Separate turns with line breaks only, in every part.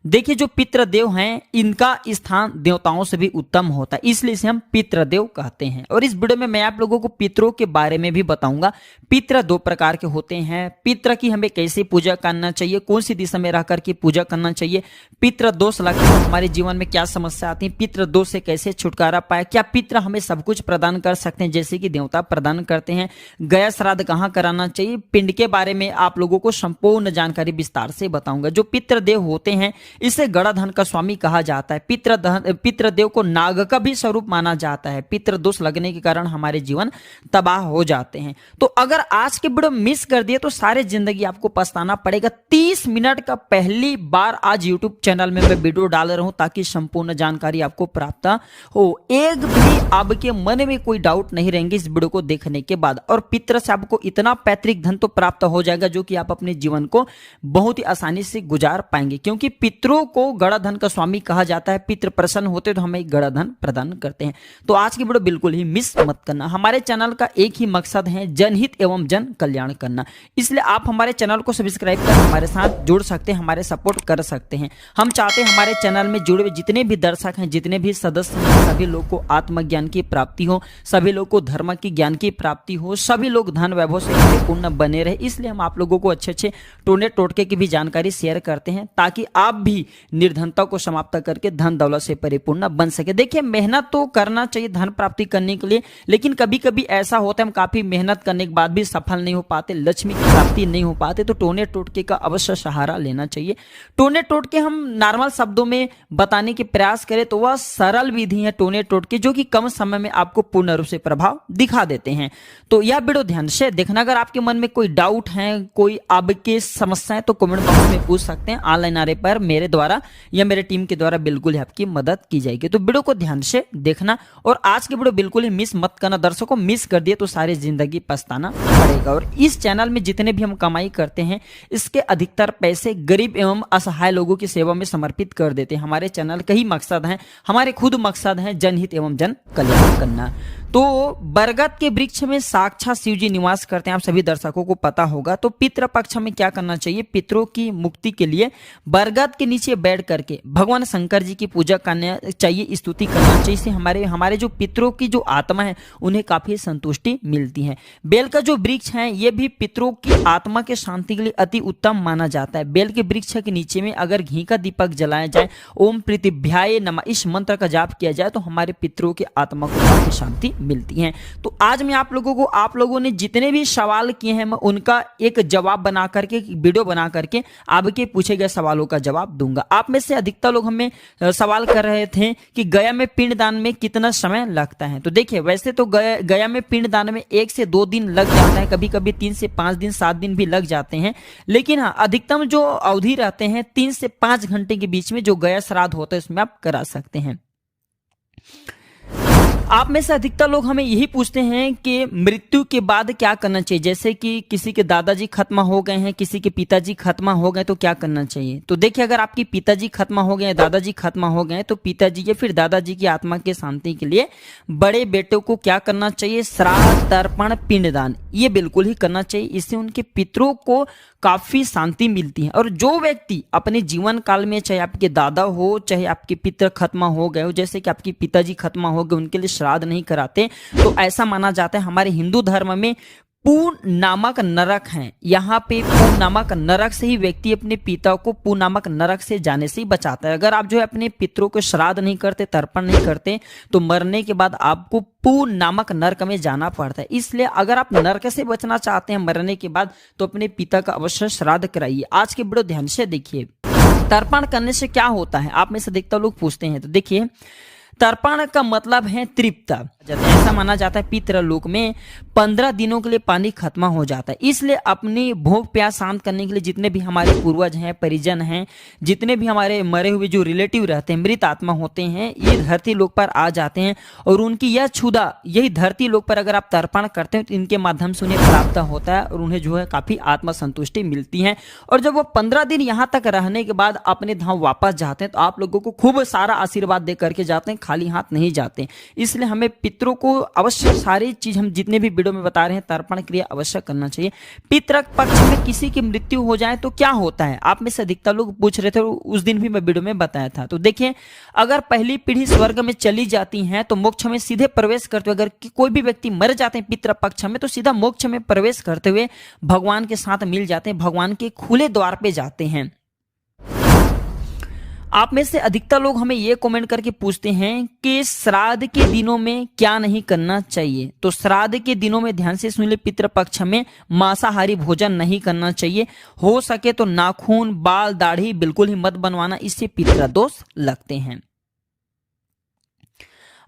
देखिए जो पितृदेव हैं इनका स्थान देवताओं से भी उत्तम होता है, इसलिए इसे हम पितृदेव कहते हैं। और इस वीडियो में मैं आप लोगों को पितरों के बारे में भी बताऊंगा। पितृ दो प्रकार के होते हैं, पितृ की हमें कैसे पूजा करना चाहिए, कौन सी दिशा में रह करके पूजा करना चाहिए, पितृ दोष लगते हैं हमारे जीवन में क्या समस्या आती है, पितृ दोष से कैसे छुटकारा पाए, क्या पितृ हमें सब कुछ प्रदान कर सकते हैं जैसे कि देवता प्रदान करते हैं, गया श्राद्ध कहाँ कराना चाहिए, पिंड के बारे में आप लोगों को संपूर्ण जानकारी विस्तार से बताऊंगा। जो पितृदेव होते हैं इसे गणाधन का स्वामी कहा जाता है। पितृदेव को नाग का भी स्वरूप माना जाता है। पितृ दोष लगने के कारण हमारे जीवन तबाह हो जाते हैं। तो अगर आज के वीडियो मिस कर दिए तो सारे जिंदगी आपको पछताना पड़ेगा। 30 मिनट का पहली बार आज यूट्यूब चैनल में मैं वीडियो डाल रहा हूं ताकि संपूर्ण जानकारी आपको प्राप्त हो। एक भी आपके मन में कोई डाउट नहीं रहेंगे इस वीडियो को देखने के बाद। और पितृ से आपको इतना पैतृक धन तो प्राप्त हो जाएगा जो कि आप अपने जीवन को बहुत ही आसानी से गुजार पाएंगे, क्योंकि पितरों को गणाधन का स्वामी कहा जाता है। पितृ प्रसन्न होते तो हमें गणाधन प्रदान करते हैं। तो आज की वीडियो बिल्कुल ही मिस मत करना। हमारे चैनल का एक ही मकसद है जनहित एवं जन कल्याण करना, इसलिए आप हमारे चैनल को सब्सक्राइब कर हमारे साथ जुड़ सकते हैं, हमारे सपोर्ट कर सकते हैं। हम चाहते हैं हमारे चैनल में जुड़े हुए जितने भी दर्शक हैं, जितने भी सदस्य हैं, सभी लोग को आत्मज्ञान की प्राप्ति हो, सभी लोग को धर्म की ज्ञान की प्राप्ति हो, सभी लोग धन वैभव से परिपूर्ण बने रहे। इसलिए हम आप लोगों को अच्छे अच्छे टोने टोटके की भी जानकारी शेयर करते हैं ताकि आप भी निर्धनता को समाप्त करके धन दौलत से परिपूर्ण बन सके। देखिए मेहनत तो करना चाहिए धन प्राप्ति करने के लिए, लेकिन कभी कभी ऐसा होता है हम काफी मेहनत करने के बाद भी सफल नहीं हो पाते, लक्ष्मी की प्राप्ति नहीं हो पाते, तो टोने टोटके का अवश्य सहारा लेना चाहिए। टोने टोटके हम नॉर्मल शब्दों में बताने के प्रयास करें तो वह सरल विधि है टोने टोटके, जो कि कम समय में आपको पूर्ण रूप से प्रभाव दिखा देते हैं। तो यह वीडियो ध्यान से देखना। अगर आपके मन में कोई डाउट है, कोई आपके समस्याएं, तो कमेंट बॉक्स में पूछ सकते हैं। ऑनलाइन आने पर मेरे द्वारा या मेरे टीम के द्वारा बिल्कुल ही आपकी मदद की जाएगी। तो वीडियो को ध्यान से देखना और आज की वीडियो बिल्कुल ही मिस मत करना। दर्शकों मिस कर दिए तो सारी जिंदगी पछताना पड़ेगा। और इस चैनल में जितने भी हम कमाई करते हैं इसके अधिकतर पैसे गरीब एवं असहाय लोगों की सेवा में समर्पित कर देते हैं। हमारे चैनल का ही मकसद है, हमारे खुद मकसद है जनहित एवं जन कल्याण करना। तो बरगद के वृक्ष में साक्षात शिव जी निवास करते हैं, आप सभी दर्शकों को पता होगा। तो पितृ पक्ष में क्या करना चाहिए, पितरों की मुक्ति के लिए बरगद के नीचे बैठ करके भगवान शंकर जी की पूजा करना चाहिए, स्तुति करना चाहिए। इससे हमारे जो पितरों की जो आत्मा है उन्हें काफी संतुष्टि मिलती है। बेल का जो वृक्ष है ये भी पितरों की आत्मा के शांति के लिए अति उत्तम माना जाता है। बेल के वृक्ष के नीचे में अगर घी का दीपक जलाया जाए, ओम पृथिव्याय नमः इस मंत्र का जाप किया जाए तो हमारे पितरों की आत्मा को काफी शांति मिलती हैं। तो आज मैं आप लोगों ने जितने भी सवाल किए हैं मैं उनका एक जवाब बना करके वीडियो बना करके आपके पूछे गए सवालों का जवाब दूंगा। आप में से अधिकतर लोग हमें सवाल कर रहे थे कि गया में पिंडदान में कितना समय लगता है। तो देखिए वैसे तो गया में पिंडदान में 1 से 2 दिन लग जाता है, कभी कभी 3 से 5 दिन 7 दिन भी लग जाते हैं, लेकिन हाँ अधिकतम जो अवधि रहते हैं 3 से 5 घंटे के बीच में जो गया श्राद्ध होता है उसमें आप करा सकते हैं। आप में से अधिकतर लोग हमें यही पूछते हैं कि मृत्यु के बाद क्या करना चाहिए, जैसे कि किसी के दादाजी खत्म हो गए हैं, किसी के पिताजी खत्म हो गए तो क्या करना चाहिए। तो देखिए अगर आपके पिताजी खत्म हो गए, दादाजी खत्म हो गए तो पिताजी या फिर दादाजी की आत्मा के शांति के लिए बड़े बेटे को क्या करना चाहिए, श्राद्ध तर्पण पिंडदान ये बिल्कुल ही करना चाहिए। इससे उनके पितरों को काफी शांति मिलती है। और जो व्यक्ति अपने जीवन काल में चाहे आपके दादा हो चाहे आपके पितर खत्म हो गए हो, जैसे कि आपके पिताजी खत्म हो गए उनके लिए श्राद्ध नहीं कराते, तो ऐसा माना जाता है हमारे हिंदू धर्म में पू नामक नरक है, यहाँ पे पू नामक नरक से ही व्यक्ति अपने पिता को पू नामक नरक से जाने से ही बचाता है। अगर आप जो है अपने पितरों को श्राद्ध नहीं करते, तर्पण नहीं करते, तो मरने के बाद आपको पू नामक नरक में जाना पड़ता है। इसलिए अगर आप नरक से बचना चाहते हैं मरने के बाद तो अपने पिता का अवश्य श्राद्ध कराइए। आज के वीडियो ध्यान से देखिए। तर्पण करने से क्या होता है, आप में से अधिकतर लोग पूछते हैं। तो देखिए तर्पण का मतलब है तृप्त। ऐसा माना जाता है पितृलोक में 15 दिनों के लिए पानी खत्म हो जाता है। इसलिए अपनी भूख प्यास शांत करने के लिए जितने भी हमारे पूर्वज हैं, परिजन हैं, जितने भी हमारे मरे हुए जो रिलेटिव रहते हैं, मृत आत्मा होते हैं, ये धरती लोक पर आ जाते हैं और उनकी यह क्षुधा यही धरती लोक पर अगर आप तर्पण करते हैं तो इनके माध्यम से उन्हें प्राप्त होता है और उन्हें जो है काफी आत्मा संतुष्टि मिलती है। और जब वो 15 दिन यहाँ तक रहने के बाद अपने धाम वापस जाते हैं तो आप लोगों को खूब सारा आशीर्वाद दे करके जाते हैं, खाली हाथ नहीं जाते। इसलिए हमें पितरों को अवश्य सारी चीज हम जितने भी वीडियो में बता रहे हैं तर्पण क्रिया अवश्य करना चाहिए। पितृ पक्ष में किसी की मृत्यु हो जाए तो क्या होता है, आप में से अधिकतर लोग पूछ रहे थे, उस दिन भी मैं वीडियो में बताया था। तो देखिए, अगर पहली पीढ़ी स्वर्ग में चली जाती है तो मोक्ष में सीधे प्रवेश करते हुए, अगर कोई भी व्यक्ति मर जाते हैं पितृ पक्ष में, तो सीधा मोक्ष में प्रवेश करते हुए भगवान के साथ मिल जाते हैं, भगवान के खुले द्वार पे जाते हैं। आप में से अधिकतर लोग हमें ये कमेंट करके पूछते हैं कि श्राद्ध के दिनों में क्या नहीं करना चाहिए। तो श्राद्ध के दिनों में ध्यान से सुन ले, पितृपक्ष में मांसाहारी भोजन नहीं करना चाहिए। हो सके तो नाखून, बाल, दाढ़ी बिल्कुल ही मत बनवाना, इससे पितृदोष लगते हैं।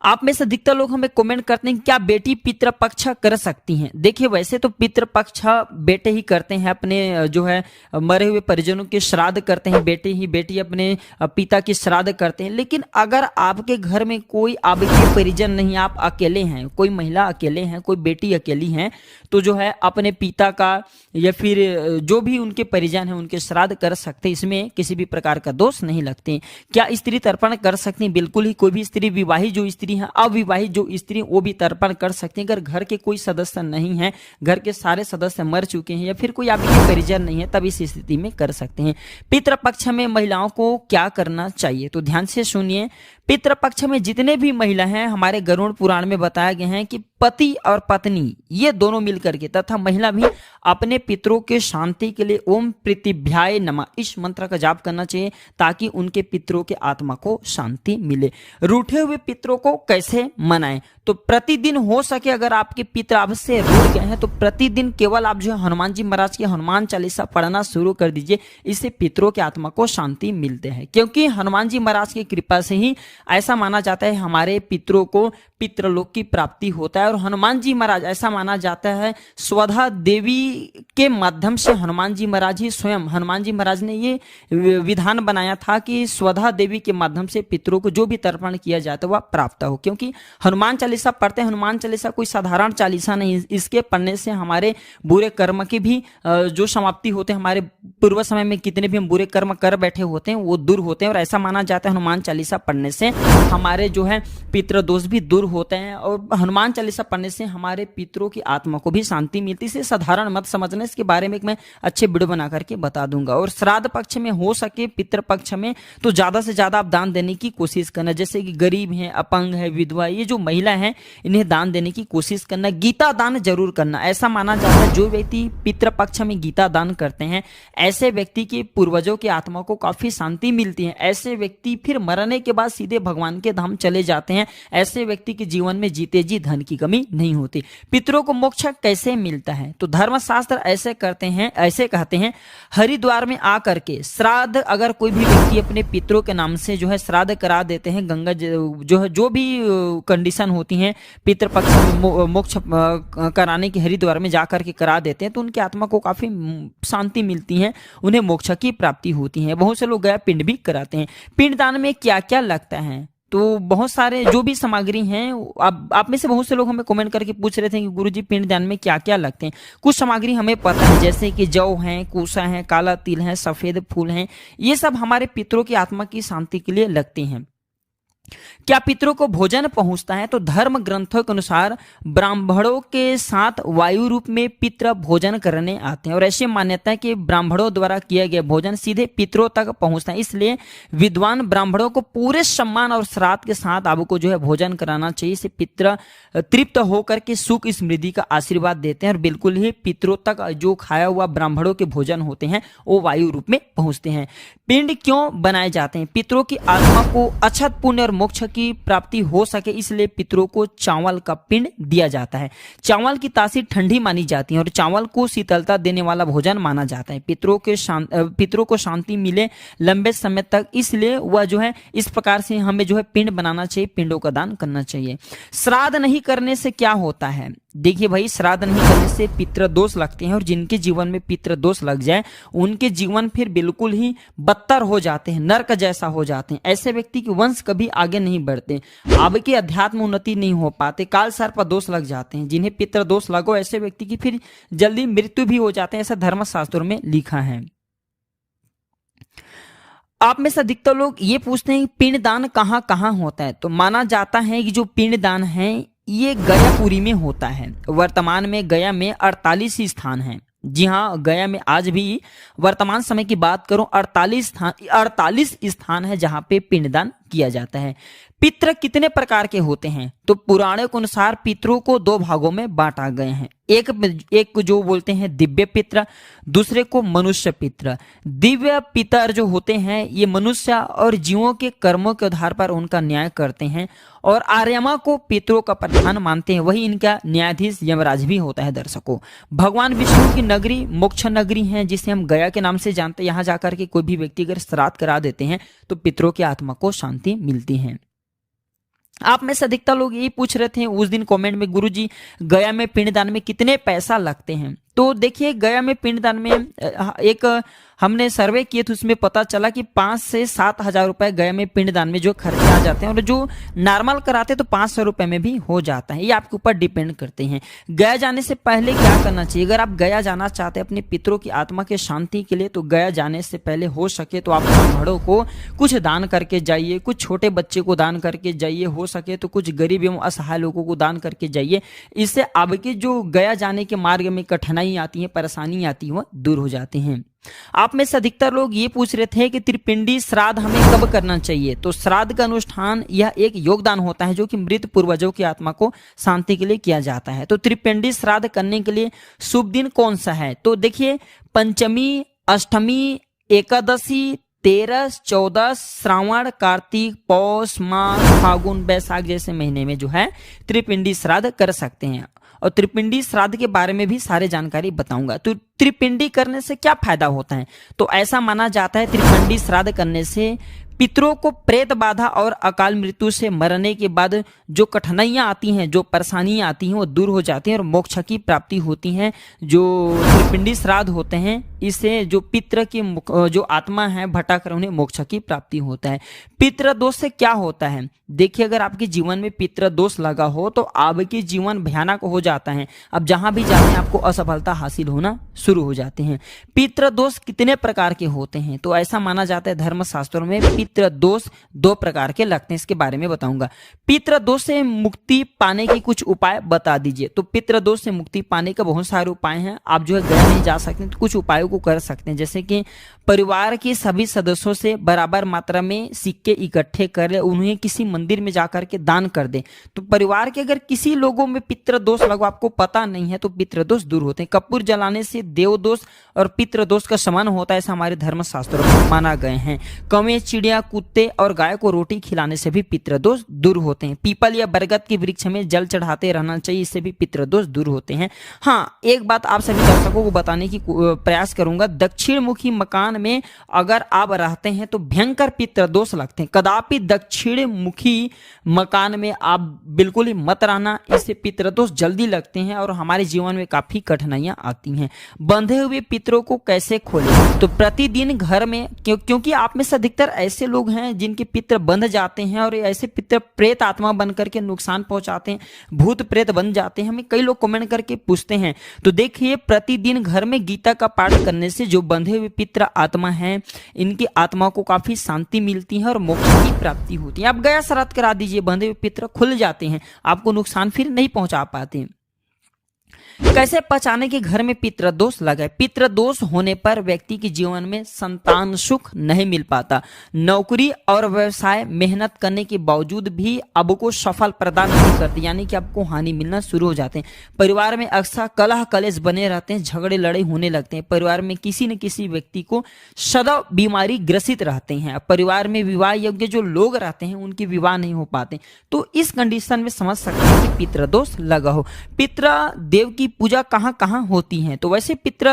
आप में से अधिकतर लोग हमें कमेंट करते हैं क्या बेटी पितृपक्ष कर सकती हैं। देखिए, वैसे तो पितृपक्ष बेटे ही करते हैं, अपने जो है मरे हुए परिजनों के श्राद्ध करते हैं बेटी अपने पिता की श्राद्ध करते हैं। लेकिन अगर आपके घर में कोई आपके परिजन नहीं, आप अकेले हैं, कोई महिला अकेले हैं, कोई बेटी अकेली हैं, तो जो है अपने पिता का या फिर जो भी उनके परिजन हैं उनके श्राद्ध कर सकते हैं, इसमें किसी भी प्रकार का दोष नहीं लगते। क्या स्त्री तर्पण कर सकती है? बिल्कुल ही, कोई भी स्त्री, विवाहित जो स्त्री है, अविवाहित जो स्त्री, वो भी तर्पण कर सकते हैं। अगर घर के कोई सदस्य नहीं है, घर के सारे सदस्य मर चुके हैं या फिर कोई आपके परिजन नहीं है, तब इस स्थिति में कर सकते हैं। पितृपक्ष में महिलाओं को क्या करना चाहिए, तो ध्यान से सुनिए। पितृपक्ष में जितने भी महिला हैं, हमारे गरुड़ पुराण में बताया गया है कि पति और पत्नी ये दोनों मिलकर के तथा महिला भी अपने पितरों के शांति के लिए ओम पृथिव्याय नमः इस मंत्र का जाप करना चाहिए, ताकि उनके पितरों के आत्मा को शांति मिले। रूठे हुए पितरों को कैसे मनाएं, तो प्रतिदिन हो सके, अगर आपके पितर आपसे रूठ गए हैं तो प्रतिदिन केवल आप जो है हनुमान जी महाराज की हनुमान चालीसा पढ़ना शुरू कर दीजिए। इससे पितरों की आत्मा को शांति मिलते हैं, क्योंकि हनुमान जी महाराज की कृपा से ही ऐसा माना जाता है हमारे पितरों को पितृलोक की प्राप्ति होता है। और हनुमान जी महाराज, ऐसा माना जाता है, स्वधा देवी के माध्यम से हनुमान जी महाराज ही स्वयं, हनुमान जी महाराज ने ये विधान बनाया था कि स्वधा देवी के माध्यम से पितरों को जो भी तर्पण किया जाता है वह प्राप्त हो। क्योंकि हनुमान चालीसा पढ़ते हैं, हनुमान चालीसा कोई साधारण चालीसा नहीं, इसके पढ़ने से हमारे बुरे कर्म की भी जो समाप्ति होते हैं, हमारे पूर्व समय में कितने भी हम बुरे कर्म कर बैठे होते हैं वो दूर होते हैं। और ऐसा माना जाता है हनुमान चालीसा पढ़ने से हमारे जो है पितृदोष भी दूर होते हैं, और हनुमान चालीसा पढ़ने से हमारे पितरों की आत्मा को भी शांति मिलती है। इसे साधारण मत समझना, इसके बारे में मैं अच्छे वीडियो बना करके बता दूंगा। और श्राद्ध पक्ष में हो सके पितृपक्ष में तो ज्यादा से ज्यादा आप दान देने की कोशिश करना, जैसे कि गरीब है, अपंग है, विधवा, ये जो महिला है इन्हें दान देने की कोशिश करना। गीता दान जरूर करना, ऐसा माना जाता है जो व्यक्ति पितृपक्ष में गीता दान करते हैं ऐसे व्यक्ति के पूर्वजों की आत्मा को काफी शांति मिलती है। ऐसे व्यक्ति फिर मरने के बाद सीधे भगवान के धाम चले जाते हैं। ऐसे व्यक्ति के जीवन में जीते जी धन की कमी नहीं होती। पितरों को मोक्ष कैसे मिलता है, तो धर्मशास्त्र ऐसे कहते हैं हरिद्वार में आकर के श्राद्ध, अगर कोई भी व्यक्ति अपने पितरों के नाम से जो है श्राद्ध करा देते हैं, गंगा जो है जो भी कंडीशन होती है पितृपक्ष में मोक्ष कराने की हरिद्वार में जाकर के करा देते हैं, तो उनकी आत्मा को काफी शांति मिलती है, उन्हें मोक्ष की प्राप्ति होती है। बहुत से लोग गया पिंड भी कराते हैं। पिंड दान में क्या क्या लगता है, तो बहुत सारे जो भी सामग्री हैं, आप में से बहुत से लोग हमें कमेंट करके पूछ रहे थे कि गुरुजी पिंड दान में क्या क्या लगते हैं। कुछ सामग्री हमें पता है, जैसे कि जौ है, कूसा है, काला तिल है, सफेद फूल हैं, ये सब हमारे पितरों की आत्मा की शांति के लिए लगते हैं। क्या पितरों को भोजन पहुंचता है, तो धर्म ग्रंथों के अनुसार ब्राह्मणों के साथ वायु रूप में पितृ भोजन करने आते हैं, और ऐसी मान्यता है कि ब्राह्मणों द्वारा किया गया भोजन सीधे पितरों तक पहुंचता है। इसलिए विद्वान ब्राह्मणों को पूरे सम्मान और श्राद्ध के साथ आपको जो है भोजन कराना चाहिए। इसे पितृ तृप्त होकर के सुख समृद्धि का आशीर्वाद देते हैं, और बिल्कुल ही पितरों तक जो खाया हुआ ब्राह्मणों के भोजन होते हैं वो वायु रूप में पहुंचते हैं। पिंड क्यों बनाए जाते हैं, पितरों की आत्मा को अक्षत पुण्य और मोक्ष की प्राप्ति हो सके, इसलिए पितरों को चावल का पिंड दिया जाता है। चावल की तासीर ठंडी मानी जाती है और चावल को शीतलता देने वाला भोजन माना जाता है। पितरों को शांति मिले लंबे समय तक, इसलिए वह जो है इस प्रकार से हमें जो है पिंड बनाना चाहिए, पिंडों का दान करना चाहिए। श्राद्ध नहीं करने से क्या होता है, देखिए भाई, श्राद्ध नहीं करने से पितृ दोष लगते हैं, और जिनके जीवन में पितृ दोष लग जाए उनके जीवन फिर बिल्कुल ही बदतर हो जाते हैं, नरक जैसा हो जाते हैं। ऐसे व्यक्ति के वंश कभी आगे नहीं बढ़ते, आपकी अध्यात्म उन्नति नहीं हो पाते, काल सर्प दोष लग जाते हैं। जिन्हें पितृ दोष लगो ऐसे व्यक्ति की फिर जल्दी मृत्यु भी हो जाते हैं, ऐसा धर्मशास्त्रों में लिखा है। आप में से अधिकतर लोग ये पूछते हैं कि पिंड दान कहाँ कहाँ होता है, तो माना जाता है कि जो पिंड दान है ये गयापुरी में होता है। वर्तमान में गया में 48 ही स्थान हैं। जी हाँ, गया में आज भी वर्तमान समय की बात करूं 48 स्थान है जहां पे पिंडदान किया जाता है। पितृ कितने प्रकार के होते हैं? तो पुराणों के अनुसार पितरों को दो भागों में बांटा गए हैं। एक जो बोलते हैं दिव्य पितृ, दूसरे को मनुष्य पितृ। दिव्य पितर जो होते हैं ये मनुष्य और जीवों के कर्मों के आधार पर उनका न्याय करते हैं और आर्यमा को पितरों का प्रधान मानते हैं। वही इनका न्यायाधीश यमराज भी होता है। दर्शकों, भगवान विष्णु की नगरी मोक्ष नगरी है जिसे हम गया के नाम से जानते हैं। यहाँ जाकर के कोई भी व्यक्ति अगर श्राद्ध करा देते हैं तो पितरों की आत्मा को शांति मिलती है। आप में से अधिकतर लोग यही पूछ रहे थे उस दिन कमेंट में, गुरुजी गया में पिंडदान में कितने पैसा लगते हैं? तो देखिए, गया में पिंडदान में एक हमने सर्वे किए थे, उसमें पता चला कि 5 से 7 हजार रुपए गया में पिंडदान में जो खर्चे आ जाते हैं और जो नॉर्मल कराते हैं तो 500 रुपए में भी हो जाता है। ये आपके ऊपर डिपेंड करते हैं। गया जाने से पहले क्या करना चाहिए? अगर आप गया जाना चाहते हैं अपने पितरों की आत्मा के शांति के लिए, तो गया जाने से पहले हो सके तो आप ब्राह्मणों को कुछ दान करके जाइए, कुछ छोटे बच्चे को दान करके जाइए, हो सके तो कुछ गरीब एवं असहाय लोगों को दान करके जाइए। इससे आपके जो गया जाने के मार्ग में कठिनाई आती है, परेशानी आती है, वह दूर हो जाती हैं। आप में से अधिकतर लोग ये पूछ रहे थे कि त्रिपिंडी श्राद्ध हमें कब करना चाहिए? तो श्राद्ध का अनुष्ठान यह एक योगदान होता है जो कि मृत पूर्वजों की आत्मा को शांति के लिए किया जाता है। तो त्रिपिंडी श्राद्ध करने के लिए शुभ दिन कौन सा है? तो देखिए, पंचमी, अष्टमी, एकादशी, 13, 14 श्रावण, कार्तिक, पौष, माघ, फागुन, बैसाख जैसे महीने में जो है त्रिपिंडी श्राद्ध कर सकते हैं। और त्रिपिंडी श्राद्ध के बारे में भी सारे जानकारी बताऊंगा। तो त्रिपिंडी करने से क्या फायदा होता है? तो ऐसा माना जाता है त्रिपिंडी श्राद्ध करने से पितरों को प्रेत बाधा और अकाल मृत्यु से मरने के बाद जो कठिनाइयां आती हैं, जो परेशानियां आती हैं, वो दूर हो जाती हैं और मोक्ष की प्राप्ति होती है। जो त्रिपिंडी श्राद्ध होते हैं इससे जो पितृ की जो आत्मा है भटक रहे उन्हें मोक्ष की प्राप्ति होता है। पितृ दोष से क्या होता है? देखिए, अगर आपके जीवन में पितृ दोष लगा हो तो आपके जीवन भयानक हो जाता है। अब जहां भी जाते हैं आपको असफलता हासिल होना शुरू हो जाते हैं। पितृ दोष कितने प्रकार के होते हैं? तो ऐसा माना जाता है धर्मशास्त्रों में पितृ दोष 2 प्रकार के लगते हैं। इसके बारे में बताऊंगा। पितृ दोष से मुक्ति पाने के कुछ उपाय बता दीजिए। तो पितृ दोष से मुक्ति पाने का बहुत सारे उपाय हैं। आप जो है गया नहीं जा सकते तो कुछ उपायों को कर सकते हैं, जैसे कि परिवार के सभी सदस्यों से बराबर मात्रा में सिक्के इकट्ठे कर ले, उन्हें किसी मंदिर में जाकर के दान कर दें। तो परिवार के अगर किसी लोगों में पितृ दोष लगा, आपको पता नहीं है, तो पितृ दोष दूर होते हैं। कपूर जलाने से देव दोष और पितृ दोष का समान होता है, ऐसा हमारे धर्मशास्त्रों में माना गए हैं। कौवे, चिड़िया, कुत्ते और गाय को रोटी खिलाने से भी पितृ दोष दूर होते हैं। पीपल या बरगद के वृक्ष में जल चढ़ाते रहना चाहिए, इससे भी पितृ दोष दूर होते हैं। हाँ, एक बात आप सभी दर्शकों को बताने की प्रयास करूंगा। दक्षिण मुखी मकान में अगर आप रहते हैं तो भयंकर पितृ दोष लगते हैं। कदापि दक्षिण मुखी मकान में आप बिल्कुल ही मत रहना, इससे पितृ दोष जल्दी लगते हैं और हमारे जीवन में काफी कठिनाइयां आती हैं। बंधे हुए पितरों को कैसे खोलें? तो प्रतिदिन घर में, क्योंकि आप में से अधिकतर ऐसे लोग हैं जिनके पितृ बंध जाते हैं और ऐसे पितृ प्रेत आत्मा बन करके नुकसान पहुंचाते हैं, भूत प्रेत बन जाते हैं। हमें कई लोग कमेंट करके पूछते हैं। तो देखिए, प्रतिदिन घर में गीता का पाठ करने से जो बंधे हुए पितृ आत्मा है, इनकी आत्मा को काफी शांति मिलती है और मोक्ष की प्राप्ति होती है। आप गया श्राद्ध करा दीजिए, बंधे हुए पितृ खुल जाते हैं, आपको नुकसान फिर नहीं पहुंचा पाते। कैसे पहचाने कि घर में पितृ दोष लगा है? पितृ दोष होने पर व्यक्ति के जीवन में संतान सुख नहीं मिल पाता। नौकरी और व्यवसाय मेहनत करने के बावजूद भी आपको सफल प्रदान नहीं करते, यानी कि आपको हानि मिलना शुरू हो जाते हैं। परिवार में अक्सर कलह कलेश बने रहते हैं, झगड़े लड़ाई होने लगते हैं। परिवार में किसी न किसी व्यक्ति को सदैव बीमारी ग्रसित रहते हैं। परिवार में विवाह योग्य जो लोग रहते हैं उनके विवाह नहीं हो पाते। तो इस कंडीशन में समझ सकते हैं कि पितृ दोष लगा हो। पितृ देव की पूजा कहाँ कहाँ होती है? तो वैसे पितृ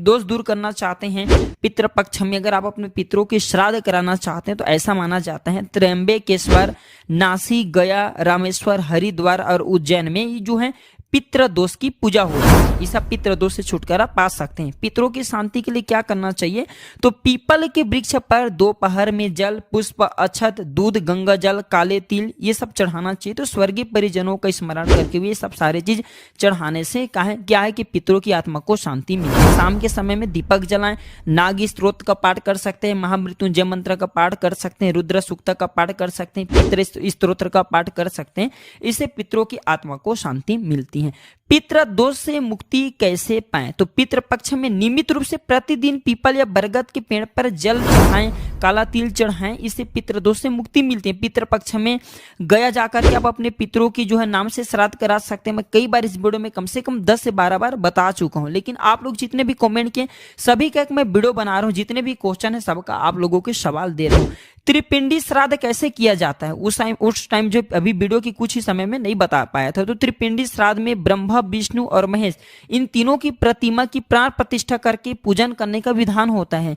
दोष दूर करना चाहते हैं, पितृ पक्ष में अगर आप अपने पितरों की श्राद्ध कराना चाहते हैं तो ऐसा माना जाता है त्र्यंबकेश्वर, नासिक, गया, रामेश्वर, हरिद्वार और उज्जैन में जो है पितृ दोष की पूजा होती है। इससे आप पितृ दोष से छुटकारा पा सकते हैं। पितरों की शांति के लिए क्या करना चाहिए, तो पीपल के वृक्ष पर दोपहर में जल, पुष्प, अक्षत, दूध, गंगा जल, काले तिल ये सब चढ़ाना चाहिए। तो स्वर्गीय परिजनों का स्मरण करके भी ये सब सारे चीज चढ़ाने से क्या है कि पितरों की आत्मा को शांति मिलती है। शाम के समय में दीपक जलाएं, नाग स्तोत्र का पाठ कर सकते हैं, महामृत्युंजय मंत्र का पाठ कर सकते हैं, रुद्र सूक्त का पाठ कर सकते हैं, पितृ स्तोत्र का पाठ कर सकते हैं। इससे पितरों की आत्मा को शांति मिलती है। पितृ दोष से मुक्ति कैसे पाएं, तो पितृ पक्ष में नियमित रूप से प्रतिदिन पीपल या बरगद के पेड़ पर जल चढ़ाएं, काला तिल चढ़ाएं, इससे पितृ दोष से मुक्ति मिलती है। पितृ पक्ष में गया जाकर के आप अपने पितरों की जो है नाम से श्राद्ध करा सकते हैं। मैं कई बार इस वीडियो में कम से कम 10 से 12 बार बता चुका हूं, लेकिन आप लोग जितने भी कमेंट किए सभी का मैं वीडियो बना रहा हूं, जितने भी क्वेश्चन है सबका आप लोगों के सवाल दे रहा हूं। त्रिपिंडी श्राद्ध कैसे किया जाता है, उस टाइम जो अभी वीडियो की कुछ ही समय में नहीं बता पाया था। तो त्रिपिंडी श्राद्ध में ब्रह्मा, विष्णु और महेश इन तीनों की प्रतिमा की प्राण प्रतिष्ठा करके पूजन करने का विधान होता है।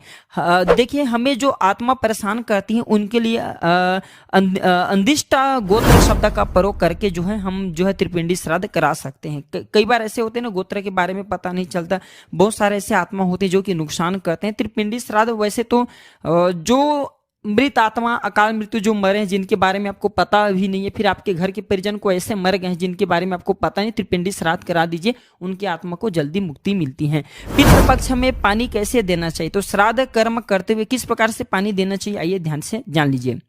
देखिए, हमें जो आत्मा परेशान करती है उनके लिए अंदिष्टा गोत्र शब्द का प्रयोग करके जो है हम जो है त्रिपिंडी श्राद्ध करा सकते हैं। कई बार ऐसे होते हैं ना, गोत्र के बारे में पता नहीं चलता, बहुत सारे ऐसे आत्मा होते हैं जो कि नुकसान करते हैं। त्रिपिंडी श्राद्ध वैसे तो जो मृत आत्मा, अकाल मृत्यु जो मरे हैं, जिनके बारे में आपको पता भी नहीं है, फिर आपके घर के परिजन को ऐसे मर गए हैं जिनके बारे में आपको पता नहीं, त्रिपिंडी श्राद्ध करा दीजिए, उनकी आत्मा को जल्दी मुक्ति मिलती है। पितृपक्ष में पानी कैसे देना चाहिए, तो श्राद्ध कर्म करते हुए किस प्रकार से पानी देना चाहिए, आइए ध्यान से जान लीजिए।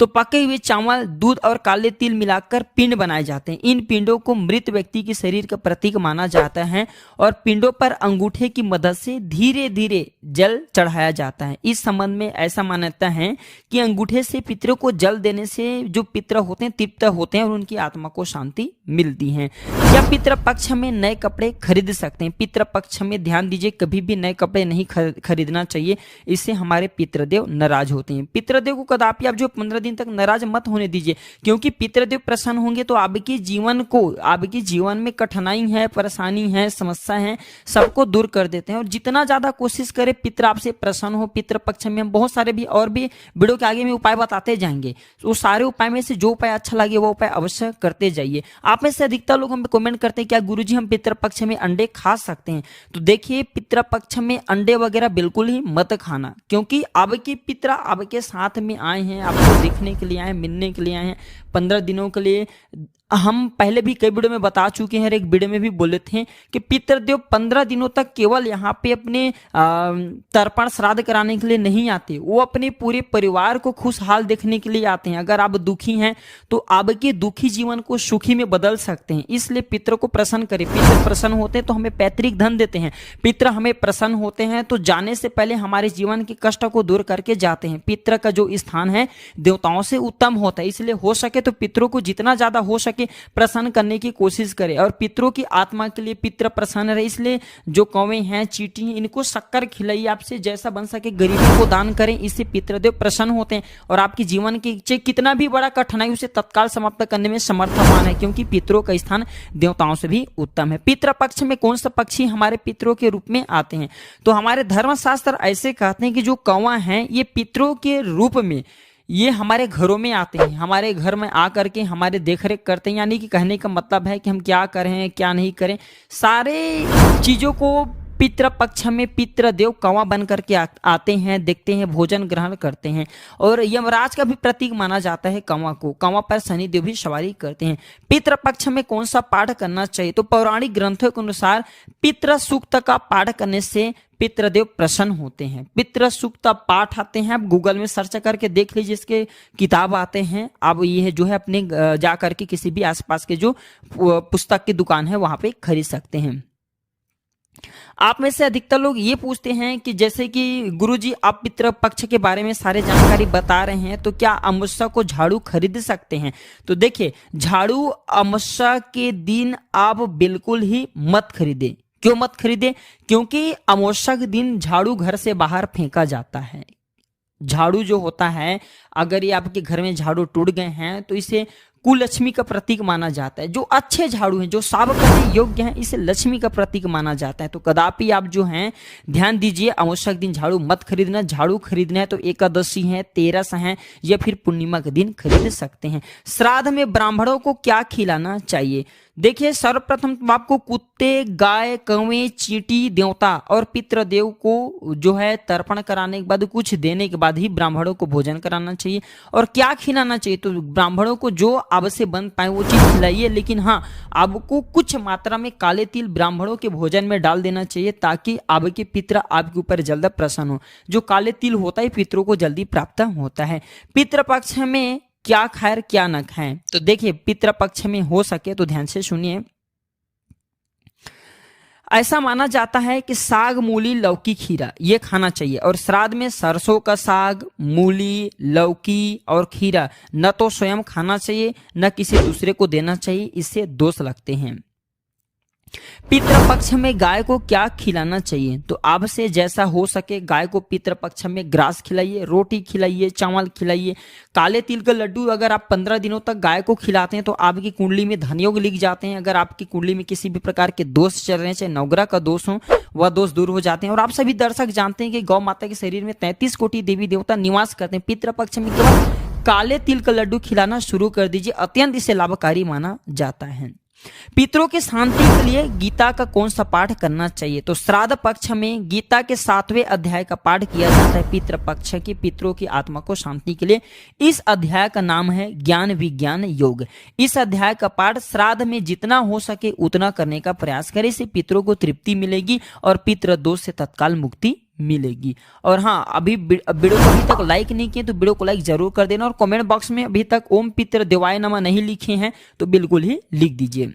तो पके हुए चावल, दूध और काले तिल मिलाकर पिंड बनाए जाते हैं। इन पिंडों को मृत व्यक्ति के शरीर का प्रतीक माना जाता है और पिंडों पर अंगूठे की मदद से धीरे धीरे जल चढ़ाया जाता है। इस संबंध में ऐसा मान्यता है कि अंगूठे से पितरों को जल देने से जो पितर होते हैं तृप्त होते हैं और उनकी आत्मा को शांति मिलती है। क्या पितृपक्ष में नए कपड़े खरीद सकते हैं, पितृपक्ष में ध्यान दीजिए कभी भी नए कपड़े नहीं खरीदना चाहिए, इससे हमारे पितृदेव नाराज होते हैं। पितृदेव को कदापि आप जो 15 दिन तक नाराज मत होने दीजिए, क्योंकि पितृदेव प्रसन्न होंगे तो आपके जीवन में कठिनाई है, परेशानी है, समस्या है, सबको दूर कर देते हैं। और जितना ज्यादा कोशिश करें पितृ आपसे प्रसन्न हो। पितृपक्ष में हम बहुत सारे भी और भी वीडियो के आगे में उपाय बताते जाएंगे, वो सारे उपाय में से जो उपाय अच्छा लगे वो उपाय अवश्य करते जाइए। आप में से अधिकतर लोग हमें कमेंट करते हैं क्या गुरुजी हम पितृपक्ष में अंडे खा सकते हैं, तो देखिए पितृपक्ष में अंडे वगैरह बिल्कुल ही मत खाना, क्योंकि आपके पितृ आपके साथ में आए हैं, आपको देखने के लिए आए, मिलने के लिए आए हैं, 15 दिनों के लिए। हम पहले भी कई वीडियो में बता चुके हैं, एक वीडियो में भी बोले थे कि पितृदेव 15 दिनों तक केवल यहाँ पे अपने तर्पण श्राद्ध कराने के लिए नहीं आते, वो अपने पूरे परिवार को खुशहाल देखने के लिए आते हैं। अगर आप दुखी हैं तो आपके दुखी जीवन को सुखी में बदल सकते हैं, इसलिए पितृ को प्रसन्न करें। पितृ प्रसन्न होते हैं तो हमें पैतृक धन देते हैं, पितृ हमें प्रसन्न होते हैं तो जाने से पहले हमारे जीवन के कष्ट को दूर करके जाते हैं। पितृ का जो स्थान है देवताओं से उत्तम होता है, इसलिए हो सके तो पितरों को जितना ज्यादा हो सके प्रसन्न करने की कोशिश करें और पितरों की आत्मा के लिए पितृ प्रसन्न रहे। इसलिए जो कौवे हैं, चींटी हैं, इनको शक्कर खिलाइए, आपसे जैसा बन सके गरीबों को दान करें, इससे पितृदेव प्रसन्न होते हैं और आपके जीवन की चाहे कितना भी बड़ा कठिनाई उसे तत्काल समाप्त करने में समर्थवान है, क्योंकि पितरों का स्थान देवताओं से भी उत्तम है। पितृ पक्ष में कौन सा पक्षी हमारे पितरों के रूप में आते हैं, तो हमारे धर्मशास्त्र ऐसे कहते हैं कि जो कौवा है ये पितरों के रूप में ये हमारे घरों में आते हैं, हमारे घर में आकर के हमारे देखरेख करते हैं। यानी कि कहने का मतलब है कि हम क्या करें क्या नहीं करें, सारे चीजों को पितृ पक्ष में पितृदेव कौवा बन करके आते हैं, देखते हैं, भोजन ग्रहण करते हैं। और यमराज का भी प्रतीक माना जाता है कौवा को, कौवा पर शनिदेव भी सवारी करते हैं। पितृ पक्ष में कौन सा पाठ करना चाहिए, तो पौराणिक ग्रंथों के अनुसार पितृ सूक्त का पाठ करने से पितृदेव प्रसन्न होते हैं। पितृ सूक्त पाठ आते हैं, आप गूगल में सर्च करके देख लीजिए, इसके किताब आते हैं, आप ये जो है अपने जा करके किसी भी आसपास के जो पुस्तक की दुकान है वहां पे खरीद सकते हैं। आप में से अधिकतर लोग ये पूछते हैं कि जैसे कि गुरुजी आप पितृ पक्ष के बारे में सारे जानकारी बता रहे हैं, तो क्या अमावस्या को झाड़ू खरीद सकते हैं, तो देखिए झाड़ू अमावस्या के दिन आप बिल्कुल ही मत खरीदें। क्यों मत खरीदे, क्योंकि अमावस्या के दिन झाड़ू घर से बाहर फेंका जाता है। झाड़ू जो होता है, अगर ये आपके घर में झाड़ू टूट गए हैं तो इसे कुलक्ष्मी का प्रतीक माना जाता है। जो अच्छे झाड़ू हैं, जो साफ करने योग्य हैं, इसे लक्ष्मी का प्रतीक माना जाता है। तो कदापि आप जो हैं ध्यान दीजिए, आवश्यक दिन झाड़ू मत खरीदना। झाड़ू खरीदना है तो एकादशी है, तेरस है या फिर पूर्णिमा के दिन खरीद सकते हैं। श्राद्ध में ब्राह्मणों को क्या खिलाना चाहिए? देखिए, सर्वप्रथम तो आपको कुत्ते, गाय, कौवे, चींटी, देवता और पितृदेव को जो है तर्पण कराने के बाद, कुछ देने के बाद ही ब्राह्मणों को भोजन कराना चाहिए। और क्या खिलाना चाहिए? तो ब्राह्मणों को जो अब से बन पाए वो चीज खिलाइए, लेकिन हाँ, आपको कुछ मात्रा में काले तिल ब्राह्मणों के भोजन में डाल देना चाहिए, ताकि आपके पितृ आपके ऊपर जल्द प्रसन्न हो। जो काले तिल होता है पितरों को जल्दी प्राप्त होता है। पितृपक्ष में क्या खाएं क्या न खाएं? तो देखिए, पितृपक्ष में हो सके तो ध्यान से सुनिए, ऐसा माना जाता है कि साग, मूली, लौकी, खीरा ये खाना चाहिए। और श्राद्ध में सरसों का साग, मूली, लौकी और खीरा न तो स्वयं खाना चाहिए न किसी दूसरे को देना चाहिए, इससे दोष लगते हैं। पितृपक्ष में गाय को क्या खिलाना चाहिए? तो आपसे जैसा हो सके गाय को पितृपक्ष में ग्रास खिलाइए, रोटी खिलाइए, चावल खिलाइए। काले तिल का लड्डू अगर आप 15 दिनों तक गाय को खिलाते हैं तो आपकी कुंडली में धन योग लिख जाते हैं। अगर आपकी कुंडली में किसी भी प्रकार के दोष चल रहे हैं, चाहे नवग्रह का दोष हो, वह दोष दूर हो जाते हैं। और आप सभी दर्शक जानते हैं कि गौ माता के शरीर में 33 कोटि देवी देवता निवास करते हैं। पितृपक्ष में केवल काले तिल का लड्डू खिलाना शुरू कर दीजिए, अत्यंत इसे लाभकारी माना जाता है। पितरों की शांति के लिए गीता का कौन सा पाठ करना चाहिए? तो श्राद्ध पक्ष में गीता के 7वें अध्याय का पाठ किया जाता है पितृपक्ष की पितरों की आत्मा को शांति के लिए। इस अध्याय का नाम है ज्ञान विज्ञान योग। इस अध्याय का पाठ श्राद्ध में जितना हो सके उतना करने का प्रयास करें, इससे पितरों को तृप्ति मिलेगी और पितृ दोष से तत्काल मुक्ति मिलेगी। और हाँ, अभी वीडियो को अभी तक लाइक नहीं किए तो वीडियो को लाइक जरूर कर देना। और कमेंट बॉक्स में अभी तक ओम पितृ देवाय नमः नहीं लिखे हैं तो बिल्कुल ही लिख दीजिए।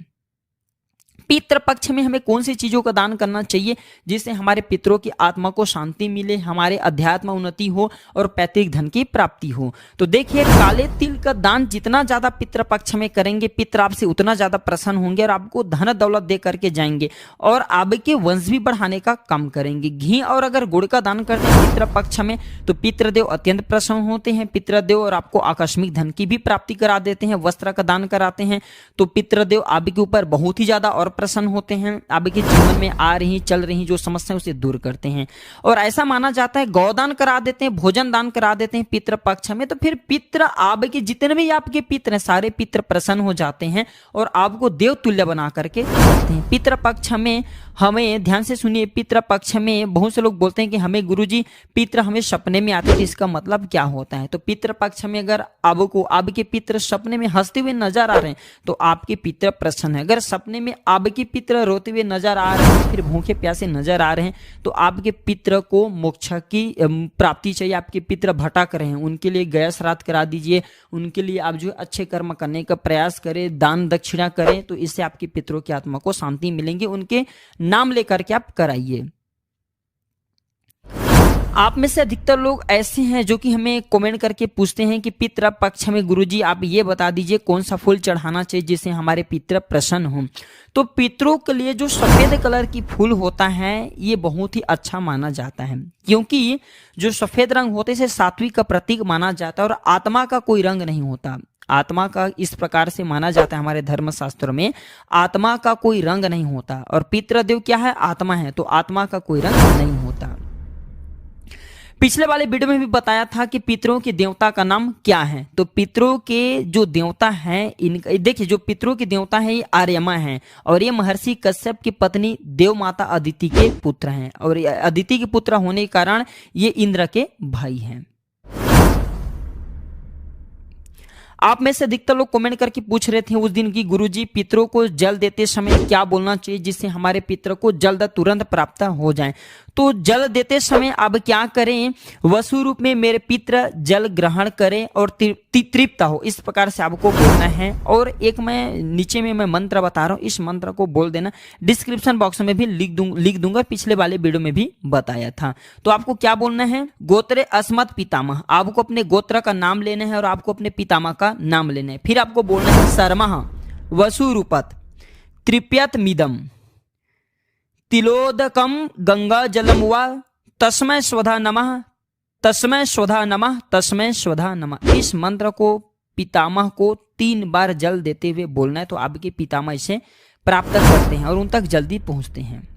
पितृपक्ष में हमें कौन सी चीजों का दान करना चाहिए जिससे हमारे पितरों की आत्मा को शांति मिले, हमारे अध्यात्म उन्नति हो और पैतृक धन की प्राप्ति हो? तो देखिए, काले तिल का दान जितना ज्यादा पितृपक्ष में करेंगे, पितर आपसे उतना ज्यादा प्रसन्न होंगे और आपको धन दौलत दे करके जाएंगे और आपके वंश भी बढ़ाने का काम करेंगे। घी और अगर गुड़ का दान करते हैं पितृपक्ष में तो पितृदेव अत्यंत प्रसन्न होते हैं। पितृदेव और आपको आकस्मिक धन की भी प्राप्ति करा देते हैं। वस्त्र का दान कराते हैं तो पितृदेव आपके ऊपर बहुत ही ज्यादा और प्रसन्न होते हैं। आपके जीवन में आ रही चल रही जो समस्याएं उसे दूर करते हैं। और ऐसा माना जाता है गौदान करा देते हैं, भोजन दान करा देते हैं पितृपक्ष में, तो फिर पितृ आपके जितने भी आपके पितृ हैं सारे पितृ प्रसन्न हो जाते हैं और आपको देव तुल्य बना करके रखते हैं। पितृपक्ष में हमें ध्यान से सुनिए, पितृपक्ष में बहुत से लोग बोलते हैं कि हमें गुरुजी पितृ हमें सपने में आते, तो इसका मतलब क्या होता है? तो पितृपक्ष में अगर आपको आपके पितृ सपने में हंसते हुए नजर आ रहे हैं तो आपके पितृ प्रसन्न है। अगर सपने में आपके पितृ रोते हुए नजर आ रहे हैं, फिर भूखे प्यासे नजर आ रहे हैं, तो आपके पितृ को मोक्ष की प्राप्ति चाहिए। आपके पितृ भटक रहे हैं, उनके लिए गया श्राद्ध करा दीजिए, उनके लिए आप जो अच्छे कर्म करने का प्रयास करें, दान दक्षिणा करें, तो इससे आपके पितरों की आत्मा को शांति मिलेंगे। उनके नाम लेकर के आप कराइए। आप में से अधिकतर लोग ऐसे हैं जो कि हमें कमेंट करके पूछते हैं कि पितृ पक्ष में गुरुजी आप ये बता दीजिए कौन सा फूल चढ़ाना चाहिए जिससे हमारे पितृ प्रसन्न हो। तो पितरों के लिए जो सफेद कलर की फूल होता है ये बहुत ही अच्छा माना जाता है, क्योंकि जो सफेद रंग होते हैं सात्विक का प्रतीक माना जाता है और आत्मा का कोई रंग नहीं होता। आत्मा का इस प्रकार से माना जाता है हमारे धर्म शास्त्रों में, आत्मा का कोई रंग नहीं होता। और पितृदेव क्या है? आत्मा है, तो आत्मा का कोई रंग नहीं होता। पिछले वाले वीडियो में भी बताया था कि पितरों के देवता का नाम क्या है। तो पितरों के जो देवता हैं इनका देखिए, जो पितरों के देवता हैं ये आर्यमा हैं और ये महर्षि कश्यप की पत्नी देव माता अदिति के पुत्र हैं और अदिति के पुत्र होने के कारण ये इंद्र के भाई हैं। आप में से अधिकतर लोग कमेंट करके पूछ रहे थे उस दिन की गुरुजी पितरों को जल देते समय क्या बोलना चाहिए जिससे हमारे पितर को जल्द तुरंत प्राप्त हो जाए। तो जल देते समय अब क्या करें? वसु रूप में मेरे पितर जल ग्रहण करें और तृप्त हो, इस प्रकार से आपको बोलना है। और एक मैं नीचे में मैं मंत्र बता रहा हूँ, इस मंत्र को बोल देना। डिस्क्रिप्शन बॉक्स में भी लिख दूंगा, पिछले वाले वीडियो में भी बताया था। तो आपको क्या बोलना है? गोत्रे अस्मत् पितामह, आपको अपने गोत्र का नाम लेना है और आपको अपने पितामह का नाम लेना है। फिर आपको बोलना है शर्मः वसु रूपत तृप्यत मिदम तिलोदकम गंगा जलम वा तस्मै स्वधा नमः तस्मै स्वधा नमः तस्मै स्वधा नमः। इस मंत्र को पितामह को 3 बार जल देते हुए बोलना है, तो आपके पितामह इसे प्राप्त करते हैं और उन तक जल्दी पहुंचते हैं।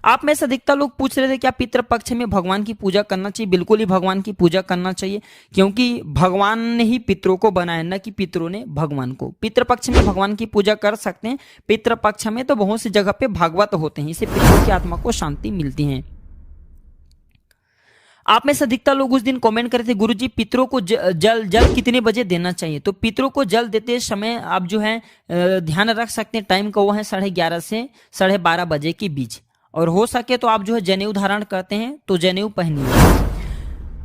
आप में से अधिकतर लोग पूछ रहे थे क्या पितृपक्ष में भगवान की पूजा करना चाहिए? बिल्कुल ही भगवान की पूजा करना चाहिए, क्योंकि भगवान ने ही पितरों को बनाया, न कि पितरों ने भगवान को। पितृपक्ष में भगवान की पूजा कर सकते हैं, पितृपक्ष में तो बहुत सी जगह पे भागवत होते हैं, इससे पितरों की आत्मा को शांति मिलती है। आप में से अधिकतर लोग उस दिन कमेंट करे थे गुरुजी पितरों को जल कितने बजे देना चाहिए? तो पितरों को जल देते समय आप जो है ध्यान रख सकते हैं, टाइम का वो है 11:30 से 12:30 बजे के बीच, और हो सके तो आप जो है जनेऊ धारण करते हैं तो जनेऊ पहनिए।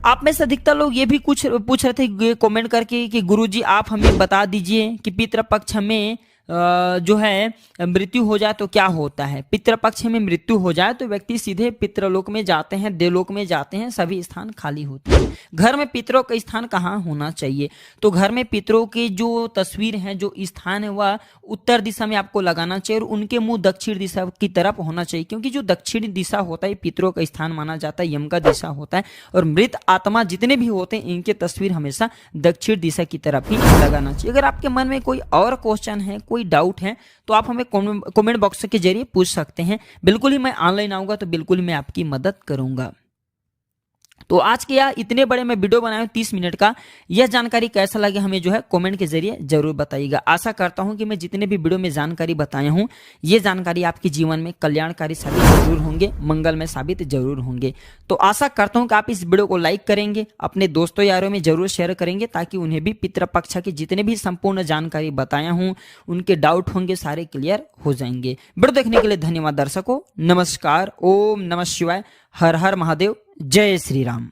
आप में से अधिकतर लोग ये भी कुछ पूछ रहे थे कमेंट करके कि गुरुजी आप हमें बता दीजिए कि पितृपक्ष में जो है मृत्यु हो जाए तो क्या होता है। पितृपक्ष में मृत्यु हो जाए तो व्यक्ति सीधे पितृलोक में जाते हैं, देवलोक में जाते हैं, सभी स्थान खाली होते हैं। घर में पितरों का स्थान कहाँ होना चाहिए? तो घर में पितरों की जो तस्वीर है, जो स्थान है, वह उत्तर दिशा में आपको लगाना चाहिए और उनके मुंह दक्षिण दिशा की तरफ होना चाहिए, क्योंकि जो दक्षिणी दिशा होता है पितरों का स्थान माना जाता है, यम का दिशा होता है, और मृत आत्मा जितने भी होते हैं इनकी तस्वीर हमेशा दक्षिण दिशा की तरफ ही लगाना चाहिए। अगर आपके मन में कोई और क्वेश्चन है, कोई डाउट है, तो आप हमें कमेंट बॉक्स के जरिए पूछ सकते हैं। बिल्कुल ही मैं ऑनलाइन आऊंगा तो बिल्कुल ही मैं आपकी मदद करूंगा। तो आज के यह इतने बड़े मैं वीडियो बनाया हूं 30 मिनट का, यह जानकारी कैसा लगे हमें जो है कमेंट के जरिए जरूर बताइएगा। आशा करता हूं कि मैं जितने भी वीडियो में जानकारी बताया हूं, ये जानकारी आपके जीवन में कल्याणकारी साबित जरूर होंगे, मंगलमय साबित जरूर होंगे। तो आशा करता हूं कि आप इस वीडियो को लाइक करेंगे, अपने दोस्तों यारों में जरूर शेयर करेंगे, ताकि उन्हें भी पितृपक्ष की जितने भी संपूर्ण जानकारी बताया हूं, उनके डाउट होंगे सारे क्लियर हो जाएंगे। वीडियो देखने के लिए धन्यवाद दर्शकों। नमस्कार, ओम नमः शिवाय, हर हर महादेव, जय श्री राम।